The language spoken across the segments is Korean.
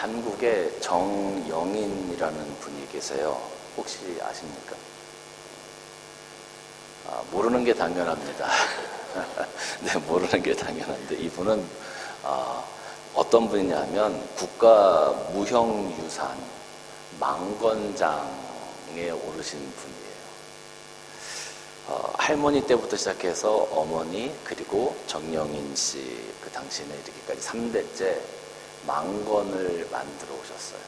한국에 정영인이라는 분이 계세요. 혹시 아십니까? 모르는 게 당연합니다. 네, 모르는 게 당연한데 이분은 어떤 분이냐면 국가무형유산 망건장에 오르신 분이에요. 할머니 때부터 시작해서 어머니 그리고 정영인 씨 그 당시에 이르기까지 3대째 망건을 만들어 오셨어요.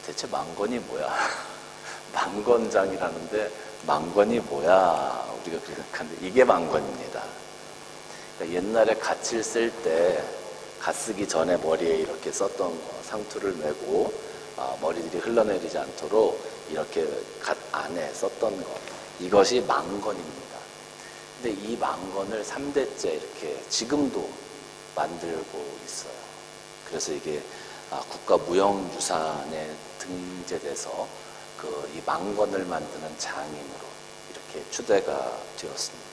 대체 망건이 뭐야? 망건장이라는데 망건이 뭐야? 우리가 그렇게 생각하는데 이게 망건입니다. 그러니까 옛날에 갓을 쓸 때 갓 쓰기 전에 머리에 이렇게 썼던 거, 상투를 메고 머리들이 흘러내리지 않도록 이렇게 갓 안에 썼던 거, 이것이 망건입니다. 근데 이 망건을 3대째 이렇게 지금도 만들고 있어요. 그래서 이게 국가무형유산에 등재돼서 이 망건을 만드는 장인으로 이렇게 추대가 되었습니다.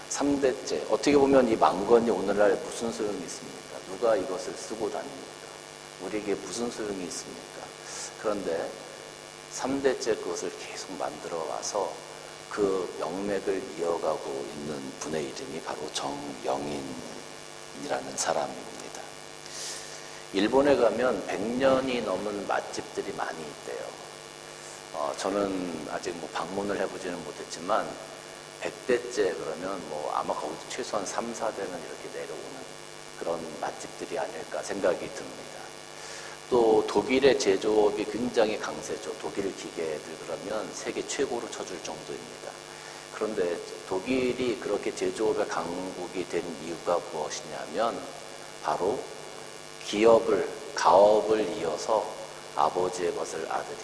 3대째. 어떻게 보면 이 망건이 오늘날 무슨 소용이 있습니까? 누가 이것을 쓰고 다닙니까? 우리에게 무슨 소용이 있습니까? 그런데 3대째 그것을 계속 만들어 와서 그 명맥을 이어가고 있는 분의 이름이 바로 정영인이라는 사람입니다. 일본에 가면 100년이 넘은 맛집들이 많이 있대요. 저는 아직 방문을 해보지는 못했지만 100대째 그러면 아마 거기도 최소한 3, 4대는 이렇게 내려오는 그런 맛집들이 아닐까 생각이 듭니다. 또 독일의 제조업이 굉장히 강세죠. 독일 기계들 그러면 세계 최고로 쳐줄 정도입니다. 그런데 독일이 그렇게 제조업의 강국이 된 이유가 무엇이냐면 바로 가업을 이어서 아버지의 것을 아들이,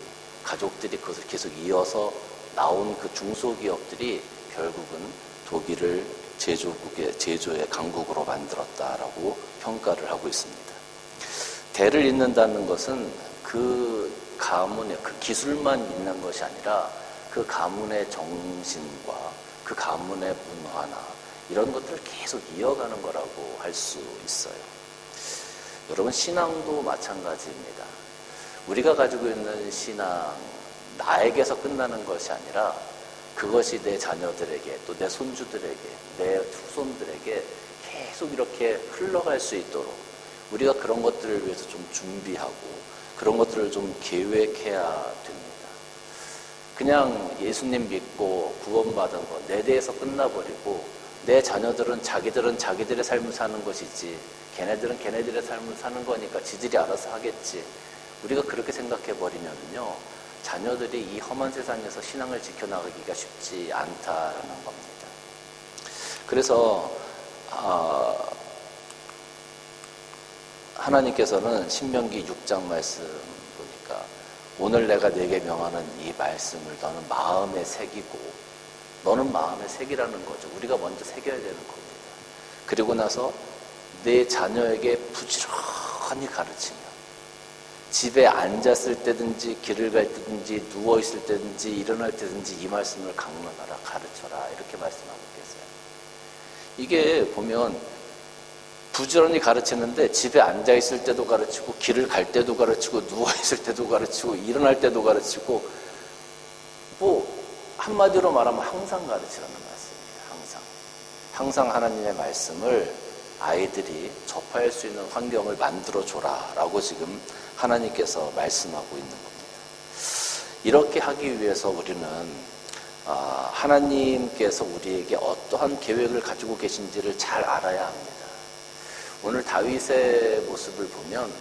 가족들이 그것을 계속 이어서 나온 그 중소기업들이 결국은 독일을 제조의 강국으로 만들었다라고 평가를 하고 있습니다. 대를 잇는다는 것은 그 가문의 그 기술만 있는 것이 아니라 그 가문의 정신과 그 가문의 문화나 이런 것들을 계속 이어가는 거라고 할 수 있어요. 여러분, 신앙도 마찬가지입니다. 우리가 가지고 있는 신앙, 나에게서 끝나는 것이 아니라 그것이 내 자녀들에게, 또 내 손주들에게, 내 후손들에게 계속 이렇게 흘러갈 수 있도록 우리가 그런 것들을 위해서 좀 준비하고 그런 것들을 좀 계획해야 됩니다. 그냥 예수님 믿고 구원받은 거 내 대에서 끝나버리고 내 자녀들은 자기들의 삶을 사는 것이지 걔네들은 걔네들의 삶을 사는 거니까 지들이 알아서 하겠지. 우리가 그렇게 생각해버리면요, 자녀들이 이 험한 세상에서 신앙을 지켜나가기가 쉽지 않다라는 겁니다. 그래서 하나님께서는 신명기 6장 말씀 보니까 오늘 내가 네게 명하는 이 말씀을 너는 마음에 새기고, 너는 마음에 새기라는 거죠. 우리가 먼저 새겨야 되는 겁니다. 그리고 나서 내 자녀에게 부지런히 가르치며 집에 앉았을 때든지 길을 갈 때든지 누워있을 때든지 일어날 때든지 이 말씀을 강론하라, 가르쳐라, 이렇게 말씀하고 계세요. 이게 보면 부지런히 가르치는데 집에 앉아있을 때도 가르치고 길을 갈 때도 가르치고 누워있을 때도 가르치고 일어날 때도 가르치고 한마디로 말하면 항상 가르치라는 말씀입니다. 항상 하나님의 말씀을 아이들이 접할 수 있는 환경을 만들어줘라 라고 지금 하나님께서 말씀하고 있는 겁니다. 이렇게 하기 위해서 우리는 하나님께서 우리에게 어떠한 계획을 가지고 계신지를 잘 알아야 합니다. 오늘 다윗의 모습을 보면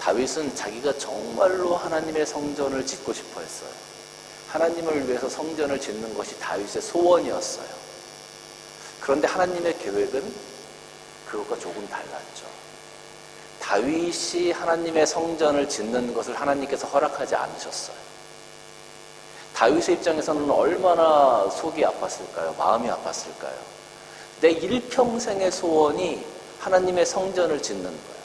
다윗은 자기가 정말로 하나님의 성전을 짓고 싶어 했어요. 하나님을 위해서 성전을 짓는 것이 다윗의 소원이었어요. 그런데 하나님의 계획은 그것과 조금 달랐죠. 다윗이 하나님의 성전을 짓는 것을 하나님께서 허락하지 않으셨어요. 다윗의 입장에서는 얼마나 속이 아팠을까요? 마음이 아팠을까요? 내 일평생의 소원이 하나님의 성전을 짓는 거예요.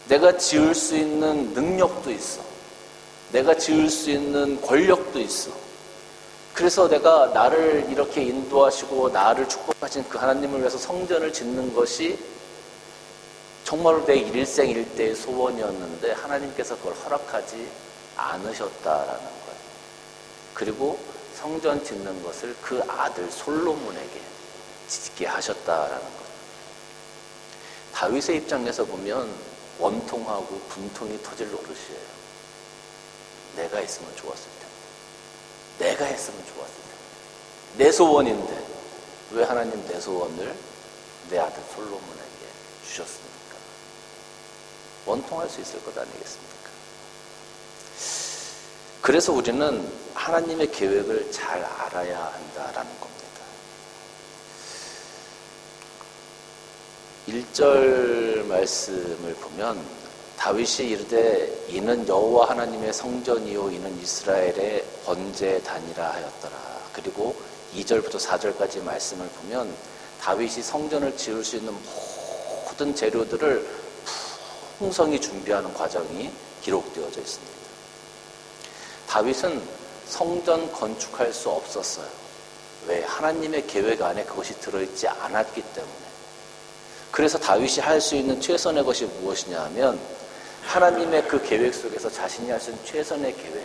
내가 지을 수 있는 능력도 있어. 내가 지을 수 있는 권력도 있어. 그래서 내가 나를 이렇게 인도하시고 나를 축복하신 그 하나님을 위해서 성전을 짓는 것이 정말로 내 일생일대의 소원이었는데 하나님께서 그걸 허락하지 않으셨다라는 거예요. 그리고 성전 짓는 것을 그 아들 솔로몬에게 짓게 하셨다라는 거예요. 다윗의 입장에서 보면 원통하고 분통이 터질 노릇이에요. 내가 했으면 좋았을 텐데, 내가 했으면 좋았을 텐데, 내 소원인데 왜 하나님 내 소원을 내 아들 솔로몬에게 주셨습니까? 원통할 수 있을 것 아니겠습니까? 그래서 우리는 하나님의 계획을 잘 알아야 한다라는 겁니다. 1절 말씀을 보면 다윗이 이르되 이는 여호와 하나님의 성전이요 이는 이스라엘의 번제단이라 하였더라. 그리고 2절부터 4절까지 말씀을 보면 다윗이 성전을 지을 수 있는 모든 재료들을 풍성히 준비하는 과정이 기록되어져 있습니다. 다윗은 성전 건축할 수 없었어요. 왜? 하나님의 계획 안에 그것이 들어있지 않았기 때문에. 그래서 다윗이 할 수 있는 최선의 것이 무엇이냐 하면 하나님의 그 계획 속에서 자신이 할 수 있는 최선의 계획,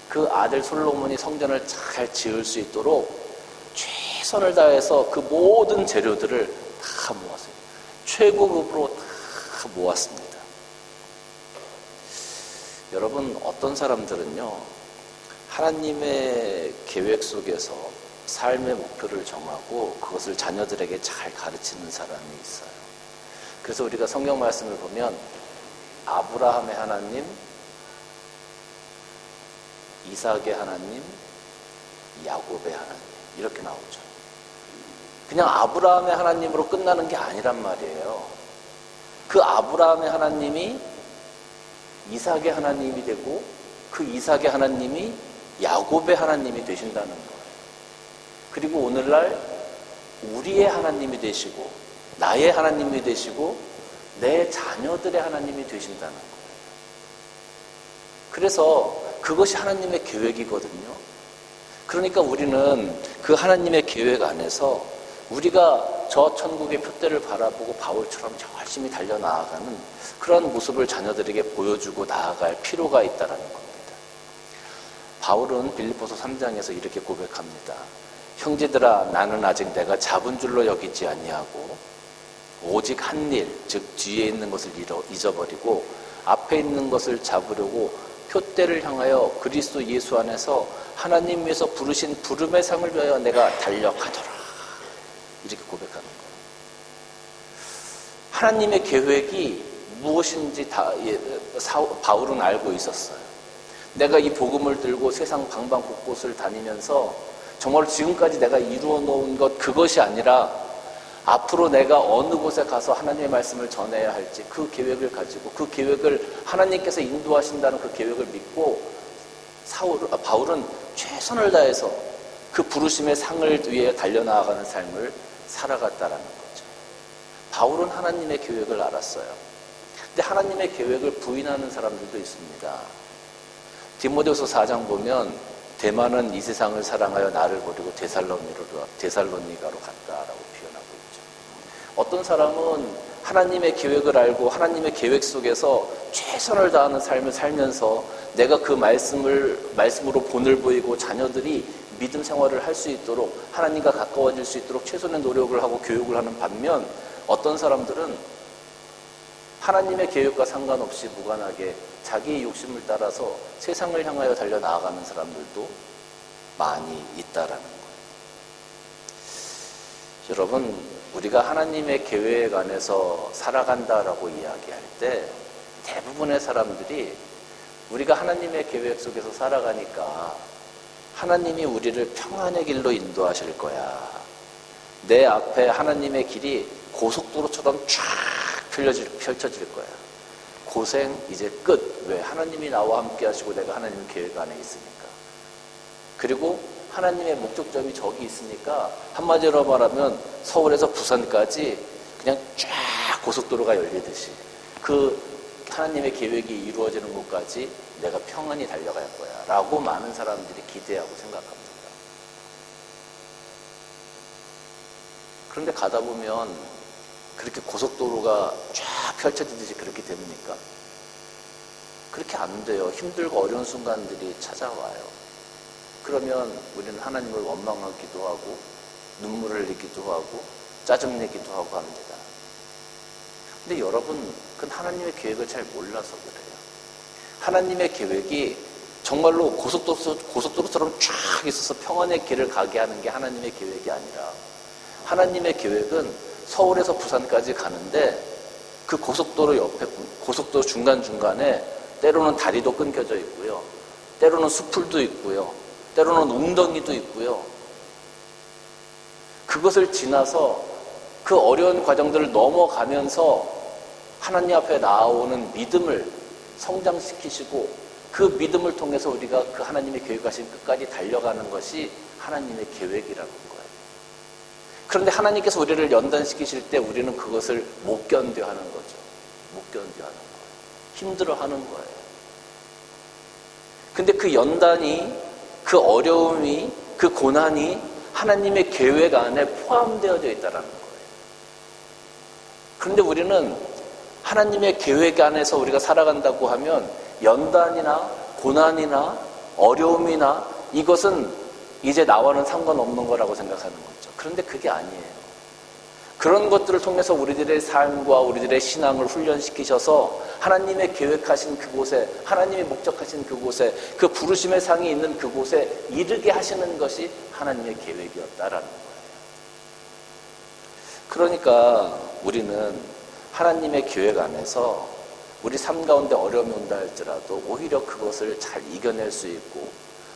그 아들 솔로몬이 성전을 잘 지을 수 있도록 최선을 다해서 그 모든 재료들을 다 모았어요. 최고급으로 다 모았습니다. 여러분, 어떤 사람들은요, 하나님의 계획 속에서 삶의 목표를 정하고 그것을 자녀들에게 잘 가르치는 사람이 있어요. 그래서 우리가 성경 말씀을 보면 아브라함의 하나님, 이삭의 하나님, 야곱의 하나님 이렇게 나오죠. 그냥 아브라함의 하나님으로 끝나는 게 아니란 말이에요. 그 아브라함의 하나님이 이삭의 하나님이 되고 그 이삭의 하나님이 야곱의 하나님이 되신다는 거예요. 그리고 오늘날 우리의 하나님이 되시고 나의 하나님이 되시고 내 자녀들의 하나님이 되신다는 거예요. 그래서 그것이 하나님의 계획이거든요. 그러니까 우리는 그 하나님의 계획 안에서 우리가 저 천국의 표대를 바라보고 바울처럼 열심히 달려나아가는 그런 모습을 자녀들에게 보여주고 나아갈 필요가 있다는 겁니다. 바울은 빌립보서 3장에서 이렇게 고백합니다. 형제들아, 나는 아직 내가 잡은 줄로 여기지 아니하고 오직 한 일, 즉 뒤에 있는 것을 잊어버리고 앞에 있는 것을 잡으려고 표대를 향하여 그리스도 예수 안에서 하나님 위에서 부르신 부름의 상을 위하여 내가 달려가더라. 이렇게 고백하는 거예요. 하나님의 계획이 무엇인지 바울은 알고 있었어요. 내가 이 복음을 들고 세상 방방곳곳을 다니면서 정말 지금까지 내가 이루어 놓은 것 그것이 아니라 앞으로 내가 어느 곳에 가서 하나님의 말씀을 전해야 할지 그 계획을 가지고 그 계획을 하나님께서 인도하신다는 그 계획을 믿고 바울은 최선을 다해서 그 부르심의 상을 위해 달려나가는 삶을 살아갔다라는 거죠. 바울은 하나님의 계획을 알았어요. 근데 하나님의 계획을 부인하는 사람들도 있습니다. 디모데후서 4장 보면 대만은 이 세상을 사랑하여 나를 버리고 데살로니가로 갔다라고 표현하고 있죠. 어떤 사람은 하나님의 계획을 알고 하나님의 계획 속에서 최선을 다하는 삶을 살면서 내가 그 말씀으로 본을 보이고 자녀들이 믿음 생활을 할 수 있도록 하나님과 가까워질 수 있도록 최선의 노력을 하고 교육을 하는 반면 어떤 사람들은 하나님의 계획과 상관없이 무관하게 자기의 욕심을 따라서 세상을 향하여 달려나아가는 사람들도 많이 있다라는 거예요. 여러분, 우리가 하나님의 계획 안에서 살아간다라고 이야기할 때 대부분의 사람들이 우리가 하나님의 계획 속에서 살아가니까 하나님이 우리를 평안의 길로 인도하실 거야. 내 앞에 하나님의 길이 고속도로처럼 쫙 펼쳐질 거야. 고생 이제 끝. 왜? 하나님이 나와 함께 하시고 내가 하나님 계획 안에 있으니까. 그리고 하나님의 목적점이 저기 있으니까 한마디로 말하면 서울에서 부산까지 그냥 쫙 고속도로가 열리듯이 그 하나님의 계획이 이루어지는 곳까지 내가 평안히 달려갈 거야 라고 많은 사람들이 기대하고 생각합니다. 그런데 가다 보면 그렇게 고속도로가 쫙 펼쳐지듯이 그렇게 됩니까? 그렇게 안 돼요. 힘들고 어려운 순간들이 찾아와요. 그러면 우리는 하나님을 원망하기도 하고 눈물을 흘리기도 하고 짜증내기도 하고 합니다. 근데 여러분, 그건 하나님의 계획을 잘 몰라서 그래요. 하나님의 계획이 정말로 고속도로처럼 쫙 있어서 평안의 길을 가게 하는 게 하나님의 계획이 아니라, 하나님의 계획은 서울에서 부산까지 가는데 그 고속도로 옆에, 고속도로 중간중간에 때로는 다리도 끊겨져 있고요, 때로는 수풀도 있고요, 때로는 웅덩이도 있고요. 그것을 지나서 그 어려운 과정들을 넘어가면서 하나님 앞에 나오는 믿음을 성장시키시고, 그 믿음을 통해서 우리가 그 하나님의 계획하신 끝까지 달려가는 것이 하나님의 계획이라는 거예요. 그런데 하나님께서 우리를 연단시키실 때 우리는 그것을 못 견뎌하는 거죠. 못 견뎌하는 거예요. 힘들어하는 거예요. 근데 그 연단이, 그 어려움이, 그 고난이 하나님의 계획 안에 포함되어져 있다는 거예요. 그런데 우리는 하나님의 계획 안에서 우리가 살아간다고 하면 연단이나 고난이나 어려움이나 이것은 이제 나와는 상관없는 거라고 생각하는 거죠. 그런데 그게 아니에요. 그런 것들을 통해서 우리들의 삶과 우리들의 신앙을 훈련시키셔서 하나님의 계획하신 그곳에, 하나님이 목적하신 그곳에, 그 부르심의 상이 있는 그곳에 이르게 하시는 것이 하나님의 계획이었다라는 거예요. 그러니까 우리는 하나님의 계획 안에서 우리 삶 가운데 어려움이 온다 할지라도 오히려 그것을 잘 이겨낼 수 있고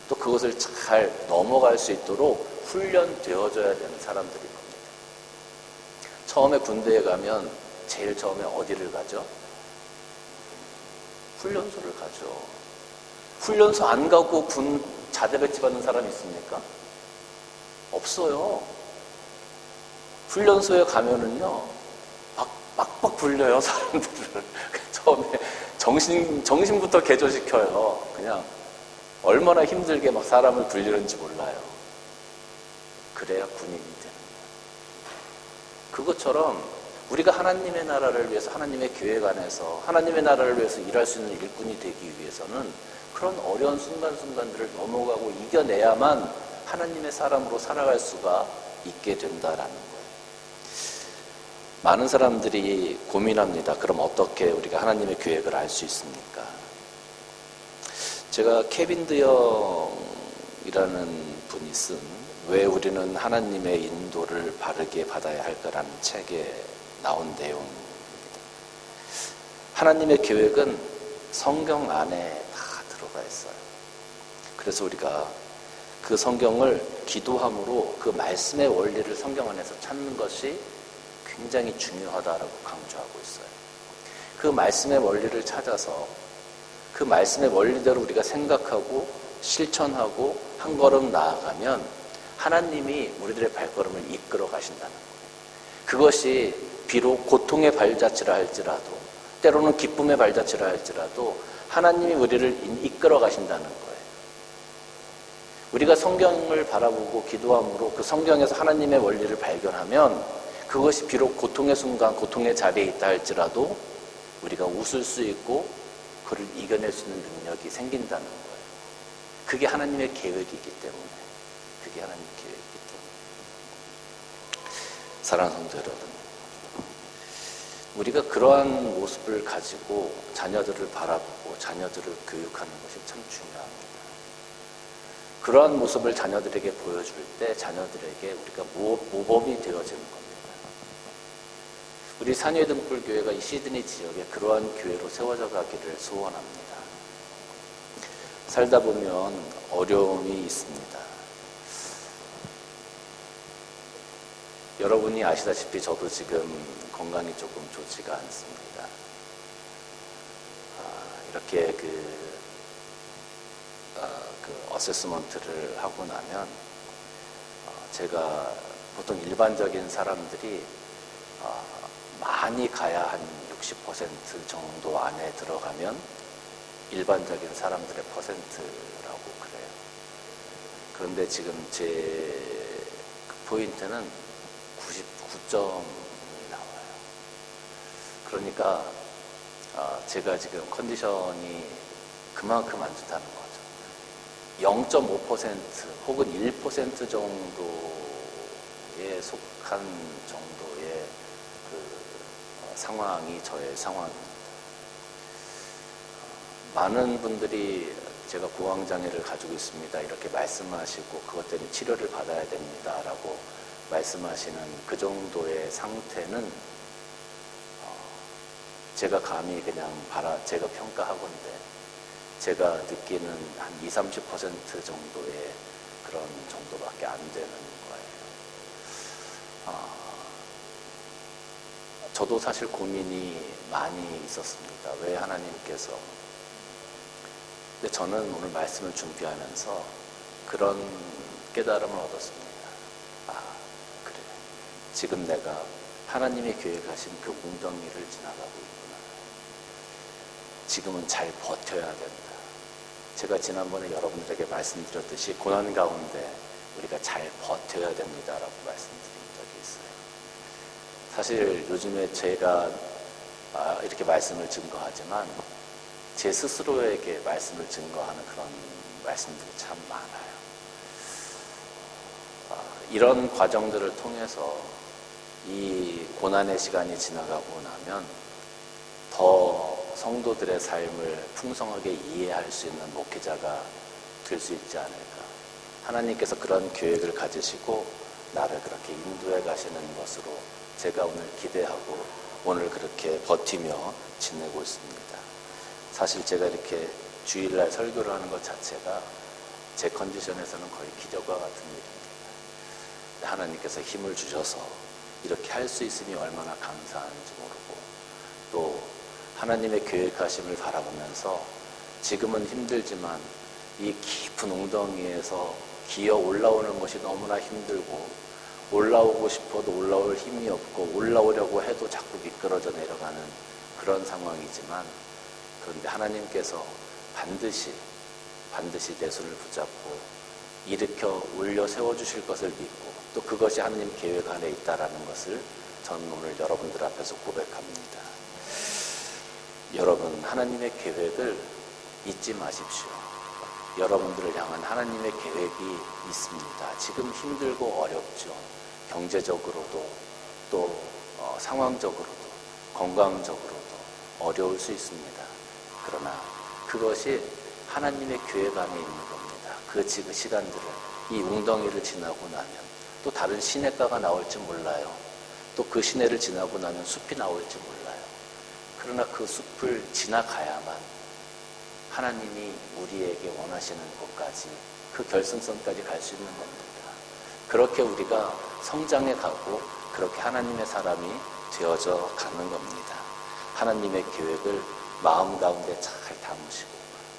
또 그것을 잘 넘어갈 수 있도록 훈련되어져야 되는 사람들인 겁니다. 처음에 군대에 가면 제일 처음에 어디를 가죠? 훈련소를 가죠. 훈련소 안 가고 군 자대 배치 받는 사람 있습니까? 없어요. 훈련소에 가면은요, 빡빡 굴려요, 사람들을. 처음에 정신부터 개조시켜요. 그냥 얼마나 힘들게 막 사람을 굴리는지 몰라요. 그래야 군인이 되는 거예요. 그것처럼 우리가 하나님의 나라를 위해서, 하나님의 계획 안에서 하나님의 나라를 위해서 일할 수 있는 일꾼이 되기 위해서는 그런 어려운 순간순간들을 넘어가고 이겨내야만 하나님의 사람으로 살아갈 수가 있게 된다라는 거예요. 많은 사람들이 고민합니다. 그럼 어떻게 우리가 하나님의 계획을 알 수 있습니까? 제가 케빈 드영이라는 분이 쓴 왜 우리는 하나님의 인도를 바르게 받아야 할까라는 책에 나온 내용입니다. 하나님의 계획은 성경 안에 다 들어가 있어요. 그래서 우리가 그 성경을 기도함으로 그 말씀의 원리를 성경 안에서 찾는 것이 굉장히 중요하다라고 강조하고 있어요. 그 말씀의 원리를 찾아서 그 말씀의 원리대로 우리가 생각하고 실천하고 한 걸음 나아가면 하나님이 우리들의 발걸음을 이끌어 가신다는 거예요. 그것이 비록 고통의 발자취라 할지라도 때로는 기쁨의 발자취라 할지라도 하나님이 우리를 이끌어 가신다는 거예요. 우리가 성경을 바라보고 기도함으로 그 성경에서 하나님의 원리를 발견하면 그것이 비록 고통의 순간, 고통의 자리에 있다 할지라도 우리가 웃을 수 있고 그를 이겨낼 수 있는 능력이 생긴다는 거예요. 그게 하나님의 계획이기 때문에. 그게 하나님의 계획이기 때문에. 사랑하는 성도 여러분, 우리가 그러한 모습을 가지고 자녀들을 바라보고 자녀들을 교육하는 것이 참 중요합니다. 그러한 모습을 자녀들에게 보여줄 때 자녀들에게 우리가 모범이 되어지는 겁니다. 우리 산유등불교회가 이 시드니 지역에 그러한 교회로 세워져 가기를 소원합니다. 살다 보면 어려움이 있습니다. 여러분이 아시다시피 저도 지금 건강이 조금 좋지가 않습니다. 이렇게 그 어세스먼트를 하고 나면 제가 보통 일반적인 사람들이 많이 가야 한 60% 정도 안에 들어가면 일반적인 사람들의 퍼센트라고 그래요. 그런데 지금 제 포인트는 99점 나와요. 그러니까 제가 지금 컨디션이 그만큼 안 좋다는 거죠. 0.5% 혹은 1% 정도에 속한 정도의 상황이 저의 상황입니다. 많은 분들이 제가 구강장애를 가지고 있습니다 이렇게 말씀하시고 그것 때문에 치료를 받아야 됩니다 라고 말씀하시는 그 정도의 상태는 제가 감히 그냥 제가 평가하건대 제가 느끼는 한 20-30% 정도의 그런 정도밖에 안 되는 거예요. 저도 사실 고민이 많이 있었습니다. 왜 하나님께서. 근데 저는 오늘 말씀을 준비하면서 그런 깨달음을 얻었습니다. 그래. 지금 내가 하나님의 계획하신 그 웅덩이를 지나가고 있구나. 지금은 잘 버텨야 된다. 제가 지난번에 여러분들에게 말씀드렸듯이 고난 가운데 우리가 잘 버텨야 됩니다라고 말씀드린 적이 있어요. 사실 요즘에 제가 이렇게 말씀을 증거하지만 제 스스로에게 말씀을 증거하는 그런 말씀들이 참 많아요. 이런 과정들을 통해서 이 고난의 시간이 지나가고 나면 더 성도들의 삶을 풍성하게 이해할 수 있는 목회자가 될 수 있지 않을까. 하나님께서 그런 계획을 가지시고 나를 그렇게 인도해 가시는 것으로 제가 오늘 기대하고 오늘 그렇게 버티며 지내고 있습니다. 사실 제가 이렇게 주일날 설교를 하는 것 자체가 제 컨디션에서는 거의 기적과 같은 일입니다. 하나님께서 힘을 주셔서 이렇게 할 수 있음이 얼마나 감사한지 모르고 또 하나님의 계획하심을 바라보면서 지금은 힘들지만 이 깊은 웅덩이에서 기어 올라오는 것이 너무나 힘들고 올라오고 싶어도 올라올 힘이 없고 올라오려고 해도 자꾸 미끄러져 내려가는 그런 상황이지만 그런데 하나님께서 반드시 내 손을 붙잡고 일으켜 올려 세워주실 것을 믿고 또 그것이 하나님 계획 안에 있다라는 것을 저는 오늘 여러분들 앞에서 고백합니다. 여러분, 하나님의 계획을 잊지 마십시오. 여러분들을 향한 하나님의 계획이 있습니다. 지금 힘들고 어렵죠. 경제적으로도 또 상황적으로도 건강적으로도 어려울 수 있습니다. 그러나 그것이 하나님의 계획 안에 있는 겁니다. 그 시간들을 이 웅덩이를 지나고 나면 또 다른 시냇가가 나올지 몰라요. 또 그 시내를 지나고 나면 숲이 나올지 몰라요. 그러나 그 숲을 지나가야만 하나님이 우리에게 원하시는 곳까지 그 결승선까지 갈 수 있는 겁니다. 그렇게 우리가 성장해 가고 그렇게 하나님의 사람이 되어져 가는 겁니다. 하나님의 계획을 마음 가운데 잘 담으시고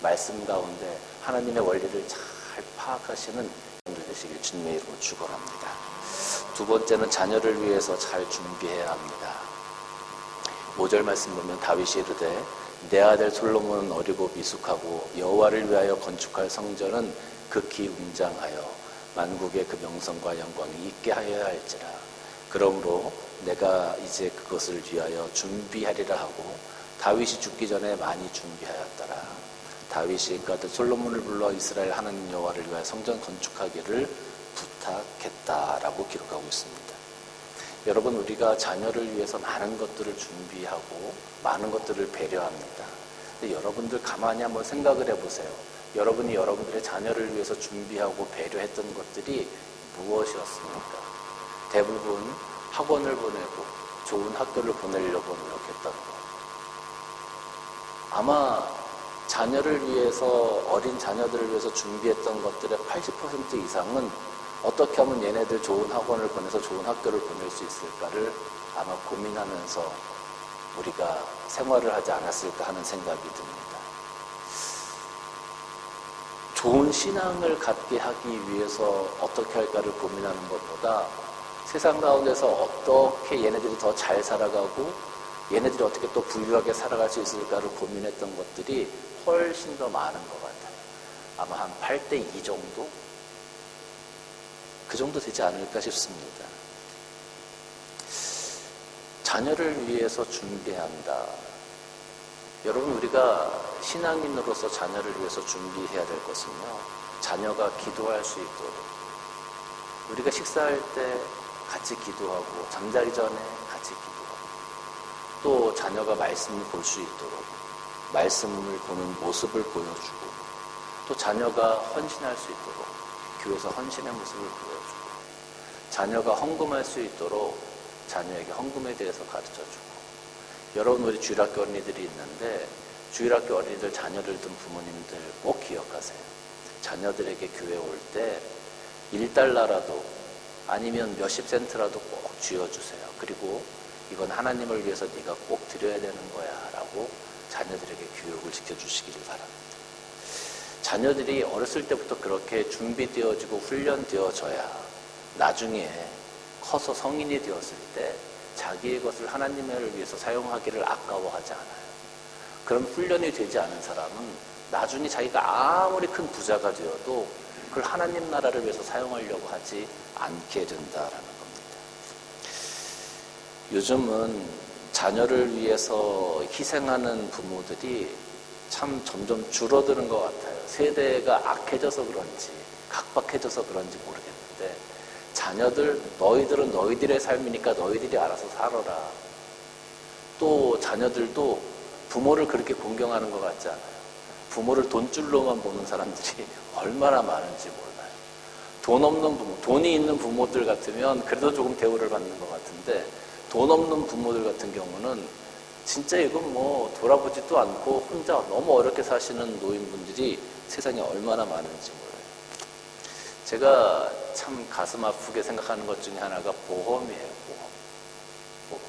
말씀 가운데 하나님의 원리를 잘 파악하시는 분들 되시길 주님의 이름으로 축원합니다. 두 번째는 자녀를 위해서 잘 준비해야 합니다. 5절 말씀 보면 다윗이 이르되 내 아들 솔로몬은 어리고 미숙하고 여호와를 위하여 건축할 성전은 극히 웅장하여 만국의 그 명성과 영광이 있게 하여야 할지라. 그러므로 내가 이제 그것을 위하여 준비하리라 하고 다윗이 죽기 전에 많이 준비하였더라. 다윗이 그 아들 솔로몬을 불러 이스라엘 하나님 여호와를 위하여 성전 건축하기를 부탁했다라고 기록하고 있습니다. 여러분, 우리가 자녀를 위해서 많은 것들을 준비하고 많은 것들을 배려합니다. 근데 여러분들 가만히 한번 생각을 해보세요. 여러분이 여러분들의 자녀를 위해서 준비하고 배려했던 것들이 무엇이었습니까? 대부분 학원을 보내고 좋은 학교를 보내려고 노력했던 것. 아마 자녀를 위해서, 어린 자녀들을 위해서 준비했던 것들의 80% 이상은 어떻게 하면 얘네들 좋은 학원을 보내서 좋은 학교를 보낼 수 있을까를 아마 고민하면서 우리가 생활을 하지 않았을까 하는 생각이 듭니다. 좋은 신앙을 갖게 하기 위해서 어떻게 할까를 고민하는 것보다 세상 가운데서 어떻게 얘네들이 더 잘 살아가고 얘네들이 어떻게 또 부유하게 살아갈 수 있을까를 고민했던 것들이 훨씬 더 많은 것 같아요. 아마 한 8대2 정도? 그 정도 되지 않을까 싶습니다. 자녀를 위해서 준비한다. 여러분, 우리가 신앙인으로서 자녀를 위해서 준비해야 될 것은요, 자녀가 기도할 수 있도록, 우리가 식사할 때 같이 기도하고, 잠자기 전에 같이 기도하고, 또 자녀가 말씀을 볼 수 있도록 말씀을 보는 모습을 보여주고, 또 자녀가 헌신할 수 있도록 교회에서 헌신의 모습을 보여주고, 자녀가 헌금할 수 있도록 자녀에게 헌금에 대해서 가르쳐주고. 여러분, 우리 주일학교 어린이들이 있는데, 주일학교 어린이들 자녀를 둔 부모님들 꼭 기억하세요. 자녀들에게 교회 올 때 $1라도 아니면 몇십 센트라도 꼭 쥐어주세요. 그리고 이건 하나님을 위해서 네가 꼭 드려야 되는 거야 라고 자녀들에게 교육을 시켜주시기를 바랍니다. 자녀들이 어렸을 때부터 그렇게 준비되어지고 훈련되어져야 나중에 커서 성인이 되었을 때 자기의 것을 하나님을 위해서 사용하기를 아까워하지 않아요. 그런 훈련이 되지 않은 사람은 나중에 자기가 아무리 큰 부자가 되어도 그걸 하나님 나라를 위해서 사용하려고 하지 않게 된다라는 겁니다. 요즘은 자녀를 위해서 희생하는 부모들이 참 점점 줄어드는 것 같아요. 세대가 악해져서 그런지 각박해져서 그런지 모르겠는데, 자녀들, 너희들은 너희들의 삶이니까 너희들이 알아서 살아라. 또 자녀들도 부모를 그렇게 공경하는 것 같지 않아요. 부모를 돈줄로만 보는 사람들이 얼마나 많은지 몰라요. 돈 없는 부모, 돈이 있는 부모들 같으면 그래도 조금 대우를 받는 것 같은데, 돈 없는 부모들 같은 경우는 진짜 이건 뭐 돌아보지도 않고 혼자 너무 어렵게 사시는 노인분들이 세상에 얼마나 많은지 몰라요. 제가 참 가슴 아프게 생각하는 것 중에 하나가 보험이에요. 보험.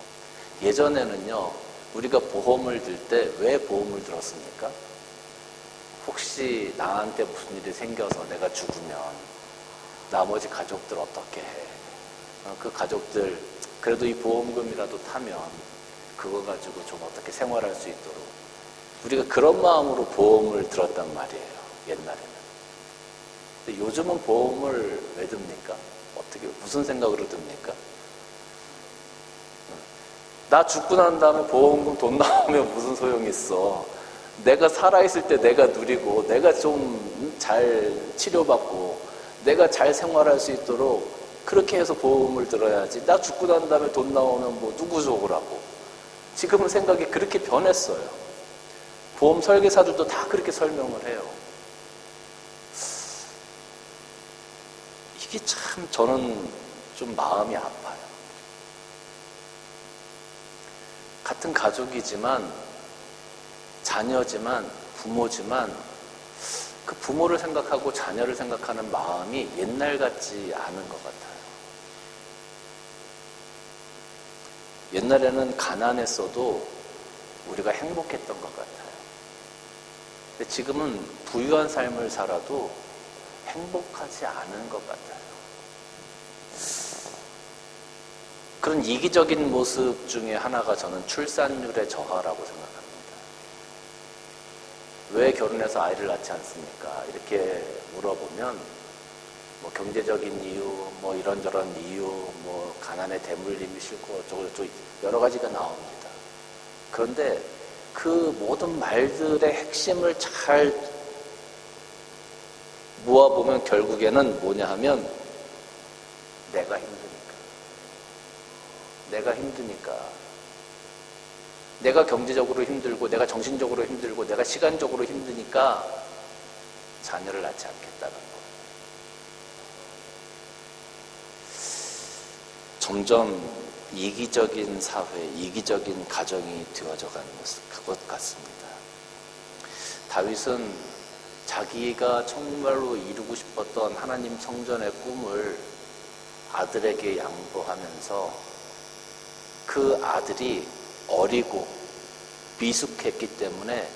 예전에는요, 우리가 보험을 들 때 왜 보험을 들었습니까? 혹시 나한테 무슨 일이 생겨서 내가 죽으면 나머지 가족들 어떻게 해? 그 가족들 그래도 이 보험금이라도 타면 그거 가지고 좀 어떻게 생활할 수 있도록, 우리가 그런 마음으로 보험을 들었단 말이에요, 옛날에는. 근데 요즘은 보험을 왜 듭니까? 어떻게, 무슨 생각으로 듭니까? 나 죽고 난 다음에 보험금 돈 나오면 무슨 소용이 있어. 내가 살아있을 때 내가 누리고, 내가 좀 잘 치료받고, 내가 잘 생활할 수 있도록 그렇게 해서 보험을 들어야지. 나 죽고 난 다음에 돈 나오면 뭐 누구 좋으라고. 지금은 생각이 그렇게 변했어요. 보험 설계사들도 다 그렇게 설명을 해요. 이게 참 저는 좀 마음이 아파요. 같은 가족이지만, 자녀지만, 부모지만, 그 부모를 생각하고 자녀를 생각하는 마음이 옛날 같지 않은 것 같아요. 옛날에는 가난했어도 우리가 행복했던 것 같아요. 근데 지금은 부유한 삶을 살아도 행복하지 않은 것 같아요. 그런 이기적인 모습 중에 하나가 저는 출산율의 저하라고 생각합니다. 왜 결혼해서 아이를 낳지 않습니까? 이렇게 물어보면 뭐 경제적인 이유, 뭐 이런저런 이유, 뭐 가난에 대물림이 싫고 어쩌고 여러 가지가 나옵니다. 그런데 그 모든 말들의 핵심을 잘 모아보면 결국에는 뭐냐 하면 내가 힘드니까, 내가 경제적으로 힘들고, 내가 정신적으로 힘들고, 내가 시간적으로 힘드니까 자녀를 낳지 않겠다는 거예요. 점점 이기적인 사회, 이기적인 가정이 되어져 가는 것 같습니다. 다윗은 자기가 정말로 이루고 싶었던 하나님 성전의 꿈을 아들에게 양보하면서 그 아들이 어리고 미숙했기 때문에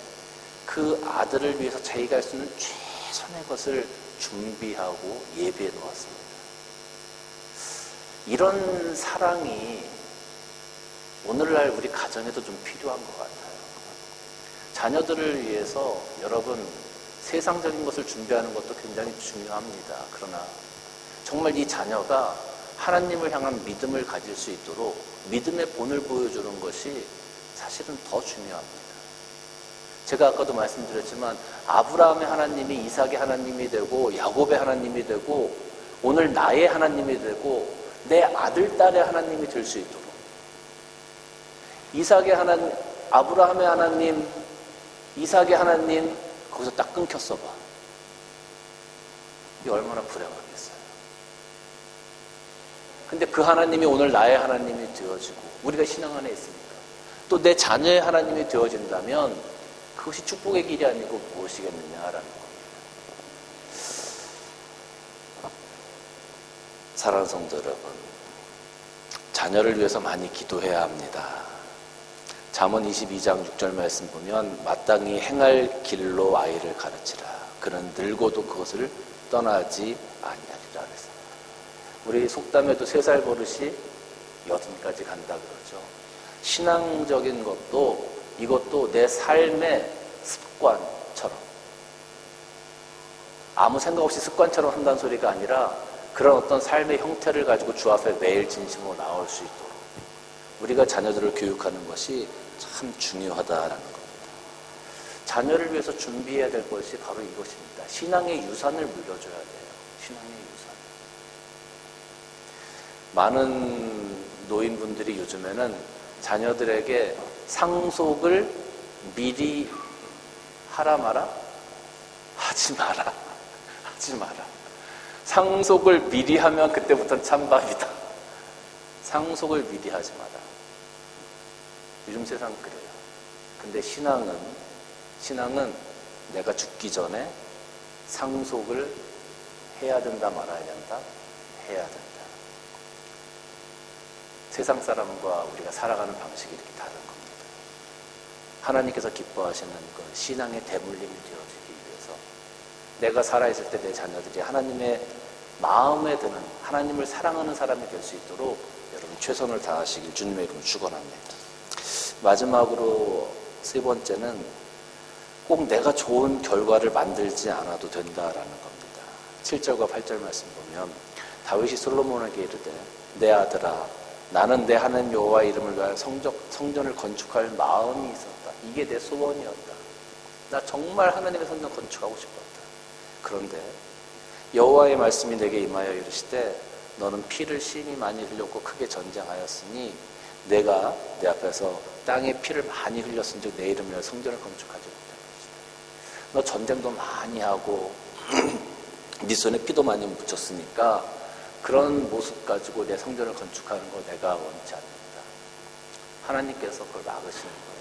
그 아들을 위해서 자기가 할 수 있는 최선의 것을 준비하고 예비해 놓았습니다. 이런 사랑이 오늘날 우리 가정에도 좀 필요한 것 같아요. 자녀들을 위해서 여러분 세상적인 것을 준비하는 것도 굉장히 중요합니다. 그러나 정말 이 자녀가 하나님을 향한 믿음을 가질 수 있도록 믿음의 본을 보여주는 것이 사실은 더 중요합니다. 제가 아까도 말씀드렸지만 아브라함의 하나님이 이삭의 하나님이 되고 야곱의 하나님이 되고 오늘 나의 하나님이 되고 내 아들, 딸의 하나님이 될 수 있도록 이삭의 하나님, 아브라함의 하나님, 이삭의 하나님 거기서 딱 끊겼어 봐. 이게 얼마나 불행하겠어요. 근데 그 하나님이 오늘 나의 하나님이 되어지고 우리가 신앙 안에 있으니까 또 내 자녀의 하나님이 되어진다면 그것이 축복의 길이 아니고 무엇이겠느냐라는 겁니다. 사랑하는 성도 여러분, 자녀를 위해서 많이 기도해야 합니다. 잠언 22장 6절 말씀 보면 마땅히 행할 길로 아이를 가르치라. 그는 늙어도 그것을 떠나지 아니하리라 그랬습니다. 우리 속담에도 3살 버릇이 80까지 간다 그러죠. 신앙적인 것도 이것도 내 삶의 습관처럼 아무 생각 없이 습관처럼 한다는 소리가 아니라 그런 어떤 삶의 형태를 가지고 주 앞에 매일 진심으로 나올 수 있도록 우리가 자녀들을 교육하는 것이 참 중요하다라는 겁니다. 자녀를 위해서 준비해야 될 것이 바로 이것입니다. 신앙의 유산을 물려줘야 돼요. 신앙의 유산. 많은 노인분들이 요즘에는 자녀들에게 상속을 미리 하라 마라? 하지 마라. 하지 마라. 상속을 미리 하면 그때부터는 찬밥이다. 상속을 미리 하지 마라. 요즘 세상 그래요. 근데 신앙은 내가 죽기 전에 상속을 해야 된다 말아야 된다? 해야 된다. 세상 사람과 우리가 살아가는 방식이 이렇게 다른 겁니다. 하나님께서 기뻐하시는 그 신앙의 대물림이 되어지기 위해서 내가 살아있을 때 내 자녀들이 하나님의 마음에 드는 하나님을 사랑하는 사람이 될 수 있도록 여러분 최선을 다하시길 주님의 이름으로 축원합니다. 마지막으로 3번째는 꼭 내가 좋은 결과를 만들지 않아도 된다라는 겁니다. 7절과 8절 말씀 보면 다윗이 솔로몬에게 이르되 내 아들아 나는 내 하나님 여호와 이름을 위하여 성전을 건축할 마음이 있었다. 이게 내 소원이었다. 나 정말 하나님의 성전 건축하고 싶었다. 그런데 여호와의 말씀이 내게 임하여 이르시되 너는 피를 심히 많이 흘렸고 크게 전쟁하였으니 내가 내 앞에서 땅에 피를 많이 흘렸은즉 내 이름을 위하여 성전을 건축하지 못할 것이다. 너 전쟁도 많이 하고 네 손에 피도 많이 묻혔으니까 그런 모습 가지고 내 성전을 건축하는 거 내가 원치 않는다. 하나님께서 그걸 막으시는 거예요.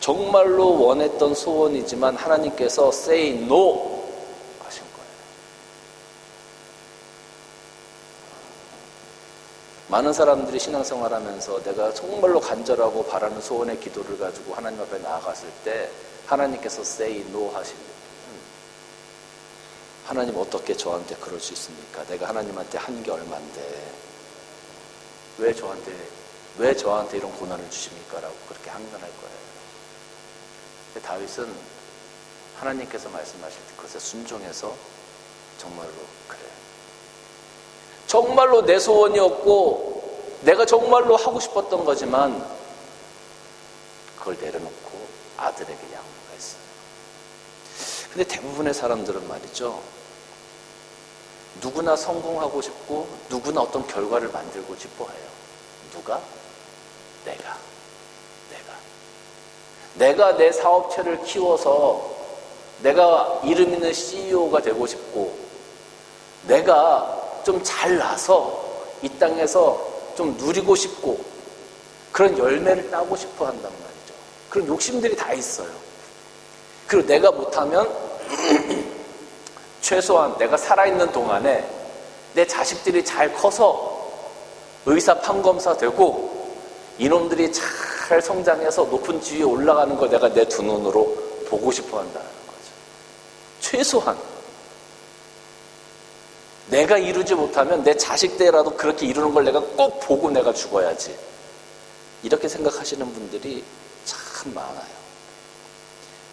정말로 원했던 소원이지만 하나님께서 say no 하신 거예요. 많은 사람들이 신앙생활 하면서 내가 정말로 간절하고 바라는 소원의 기도를 가지고 하나님 앞에 나아갔을 때 하나님께서 say no 하십니다. 하나님 어떻게 저한테 그럴 수 있습니까? 내가 하나님한테 한 게 얼만데 왜 저한테 이런 고난을 주십니까? 라고 그렇게 항변할 거예요. 근데 다윗은 하나님께서 말씀하실 때 그것에 순종해서 정말로 그래요. 정말로 내 소원이었고 내가 정말로 하고 싶었던 거지만 그걸 내려놓고 아들에게 양보했어요. 근데 대부분의 사람들은 말이죠. 누구나 성공하고 싶고 누구나 어떤 결과를 만들고 싶어 해요. 누가? 내가 내 사업체를 키워서 내가 이름 있는 CEO가 되고 싶고 내가 좀 잘나서 이 땅에서 좀 누리고 싶고 그런 열매를 따고 싶어 한단 말이죠. 그런 욕심들이 다 있어요. 그리고 내가 못하면 최소한 내가 살아있는 동안에 내 자식들이 잘 커서 의사 판검사 되고 이놈들이 잘 성장해서 높은 지위에 올라가는 걸 내가 내 두 눈으로 보고 싶어 한다는 거죠. 최소한 내가 이루지 못하면 내 자식 때라도 그렇게 이루는 걸 내가 꼭 보고 내가 죽어야지. 이렇게 생각하시는 분들이 참 많아요.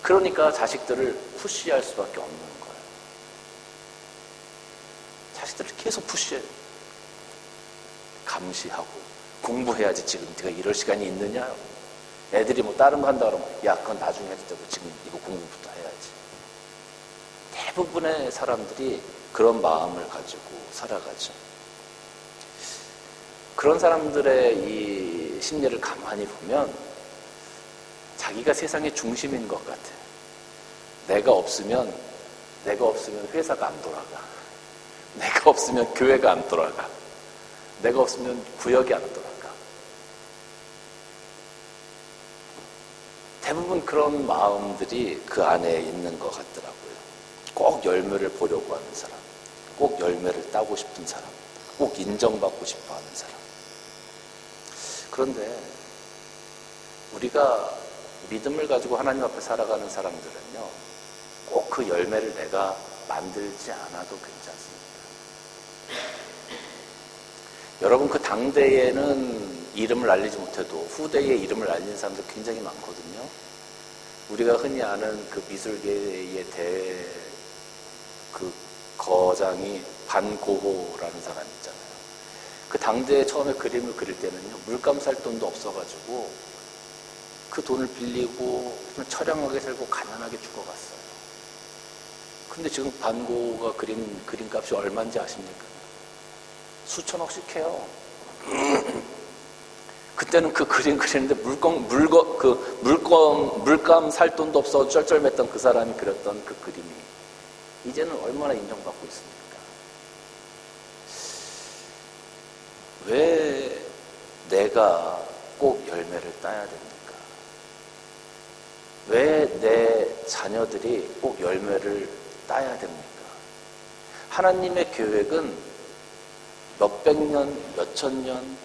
그러니까 자식들을 푸시할 수밖에 없는 거예요. 자식들을 계속 푸시해요. 감시하고 공부해야지. 지금 네가 이럴 시간이 있느냐? 애들이 뭐 다른 거 한다 그러면 야 그건 나중에 해도 되고 지금 이거 공부부터 해야지. 대부분의 사람들이 그런 마음을 가지고 살아가죠. 그런 사람들의 이 심리를 가만히 보면 자기가 세상의 중심인 것 같아. 내가 없으면 회사가 안 돌아가. 내가 없으면 교회가 안 돌아가. 내가 없으면 구역이 안 돌아가. 대부분 그런 마음들이 그 안에 있는 것 같더라고요. 꼭 열매를 보려고 하는 사람, 꼭 열매를 따고 싶은 사람, 꼭 인정받고 싶어 하는 사람. 그런데 우리가 믿음을 가지고 하나님 앞에 살아가는 사람들은요, 꼭 그 열매를 내가 만들지 않아도 괜찮습니다. 여러분, 그 당대에는 이름을 알리지 못해도 후대에 이름을 알리는 사람들 굉장히 많거든요. 우리가 흔히 아는 그 미술계의 그 거장이 반고호라는 사람이 있잖아요. 그 당대에 처음에 그림을 그릴 때는요, 물감 살 돈도 없어가지고 그 돈을 빌리고 처량하게 살고 가난하게 죽어갔어요. 근데 지금 반고호가 그린 그림값이 얼마인지 아십니까? 수천억씩 해요. 그때는 그 그림 그리는데 물감 살 돈도 없어 쩔쩔맸던 그 사람이 그렸던 그 그림이 이제는 얼마나 인정받고 있습니까? 왜 내가 꼭 열매를 따야 됩니까? 왜 내 자녀들이 꼭 열매를 따야 됩니까? 하나님의 계획은 몇백 년, 몇천 년,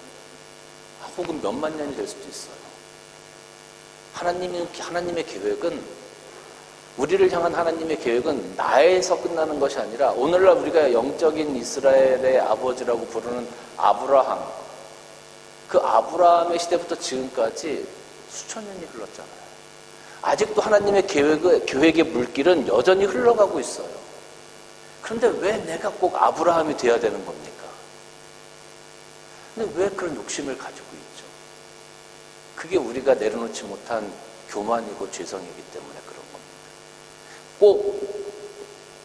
혹은 몇만 년이 될 수도 있어요. 하나님의 계획은, 우리를 향한 하나님의 계획은 나에서 끝나는 것이 아니라 오늘날 우리가 영적인 이스라엘의 아버지라고 부르는 아브라함, 그 아브라함의 시대부터 지금까지 수천 년이 흘렀잖아요. 아직도 하나님의 계획의 물길은 여전히 흘러가고 있어요. 그런데 왜 내가 꼭 아브라함이 돼야 되는 겁니까? 근데 왜 그런 욕심을 가지고 있죠? 그게 우리가 내려놓지 못한 교만이고 죄성이기 때문에 그런 겁니다.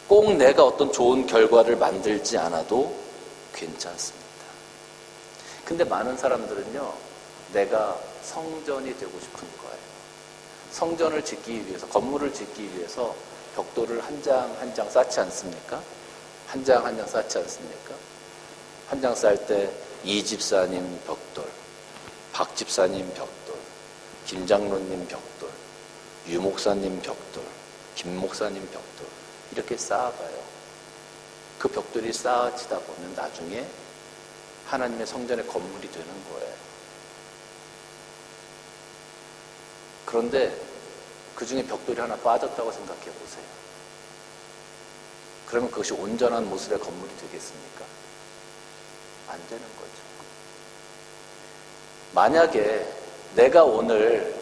꼭 내가 어떤 좋은 결과를 만들지 않아도 괜찮습니다. 근데 많은 사람들은요, 내가 성전이 되고 싶은 거예요. 성전을 짓기 위해서, 건물을 짓기 위해서 벽돌을 한 장 한 장 쌓지 않습니까? 한 장 한 장 쌓지 않습니까? 한 장 쌓을 때 이 집사님 벽돌, 박 집사님 벽돌, 김 장로님 벽돌, 유 목사님 벽돌, 김 목사님 벽돌, 이렇게 쌓아가요. 그 벽돌이 쌓아지다 보면 나중에 하나님의 성전의 건물이 되는 거예요. 그런데 그 중에 벽돌이 하나 빠졌다고 생각해 보세요. 그러면 그것이 온전한 모습의 건물이 되겠습니까? 안 되는 거죠. 만약에 내가 오늘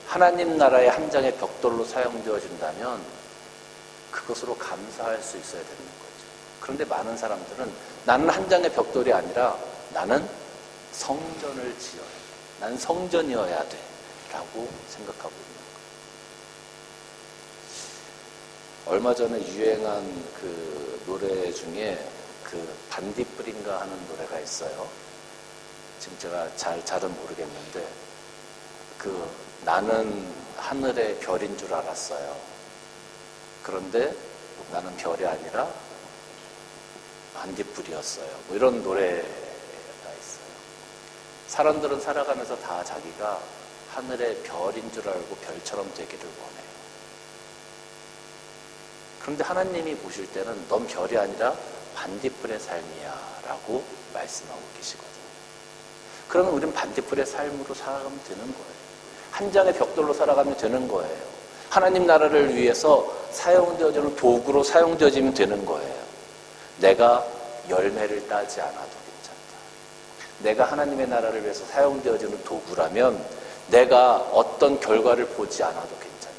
하나님 나라의 한 장의 벽돌로 사용되어진다면 그것으로 감사할 수 있어야 되는 거죠. 그런데 많은 사람들은 나는 한 장의 벽돌이 아니라 나는 성전을 지어야 돼. 난 성전이어야 돼. 라고 생각하고 있는 거예요. 얼마 전에 유행한 그 노래 중에 그 반딧불인가 하는 노래가 있어요. 지금 제가 잘은 모르겠는데, 그 나는 하늘의 별인 줄 알았어요. 그런데 나는 별이 아니라 반딧불이었어요. 뭐 이런 노래가 있어요. 사람들은 살아가면서 다 자기가 하늘의 별인 줄 알고 별처럼 되기를 원해요. 그런데 하나님이 보실 때는 넌 별이 아니라 반딧불의 삶이야 라고 말씀하고 계시거든요. 그러면 우리는 반딧불의 삶으로 살아가면 되는 거예요. 한 장의 벽돌로 살아가면 되는 거예요. 하나님 나라를 위해서 사용되어지는 도구로 사용되어지면 되는 거예요. 내가 열매를 따지 않아도 괜찮다. 내가 하나님의 나라를 위해서 사용되어지는 도구라면 내가 어떤 결과를 보지 않아도 괜찮다.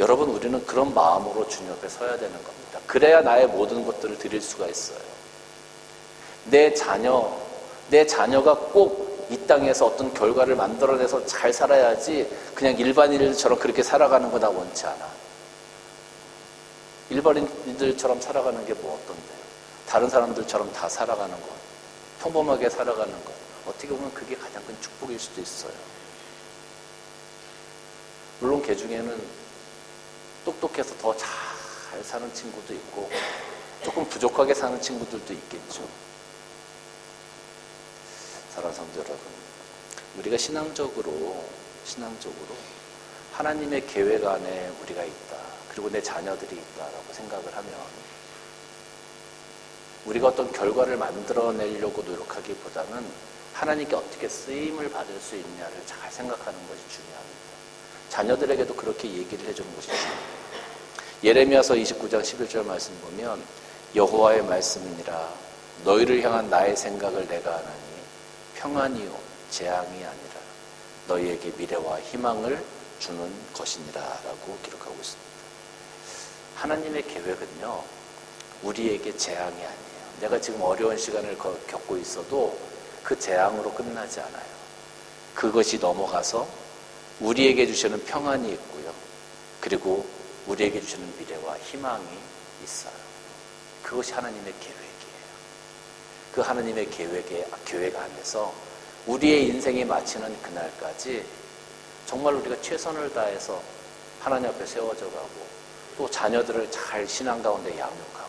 여러분, 우리는 그런 마음으로 주님 앞에 서야 되는 겁니다. 그래야 나의 모든 것들을 드릴 수가 있어요. 내 자녀, 내 자녀가 꼭 이 땅에서 어떤 결과를 만들어내서 잘 살아야지 그냥 일반인들처럼 그렇게 살아가는 거 나 원치 않아. 일반인들처럼 살아가는 게 뭐 어떤데요? 다른 사람들처럼 다 살아가는 것, 평범하게 살아가는 것, 어떻게 보면 그게 가장 큰 축복일 수도 있어요. 물론 그 중에는 똑똑해서 더 잘 사는 친구도 있고 조금 부족하게 사는 친구들도 있겠죠. 사랑하는 성도 여러분, 우리가 신앙적으로 하나님의 계획 안에 우리가 있다, 그리고 내 자녀들이 있다라고 생각을 하면 우리가 어떤 결과를 만들어내려고 노력하기보다는 하나님께 어떻게 쓰임을 받을 수 있냐를 잘 생각하는 것이 중요합니다. 자녀들에게도 그렇게 얘기를 해주는 것이 중요합니다. 예레미야서 29장 11절 말씀 보면 여호와의 말씀이니라 너희를 향한 나의 생각을 내가 아나니 평안이요 재앙이 아니라 너희에게 미래와 희망을 주는 것이니라 라고 기록하고 있습니다. 하나님의 계획은요, 우리에게 재앙이 아니에요. 내가 지금 어려운 시간을 겪고 있어도 그 재앙으로 끝나지 않아요. 그것이 넘어가서 우리에게 주시는 평안이 있고요, 그리고 우리에게 주시는 미래와 희망이 있어요. 그것이 하나님의 계획이에요. 그 하나님의 계획 안에서 우리의 인생이 마치는 그날까지 정말 우리가 최선을 다해서 하나님 앞에 세워져 가고 또 자녀들을 잘 신앙 가운데 양육하고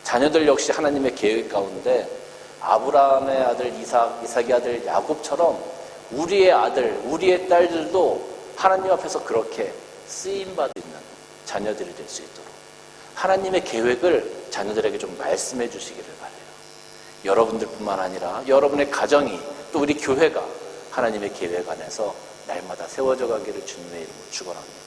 자녀들 역시 하나님의 계획 가운데 아브라함의 아들 이삭의 아들 야곱처럼 우리의 아들, 우리의 딸들도 하나님 앞에서 그렇게 쓰임받을 수 있는 자녀들이 될 수 있도록 하나님의 계획을 자녀들에게 좀 말씀해 주시기를 바라요. 여러분들뿐만 아니라 여러분의 가정이 또 우리 교회가 하나님의 계획 안에서 날마다 세워져 가기를 주님의 이름으로 축원합니다.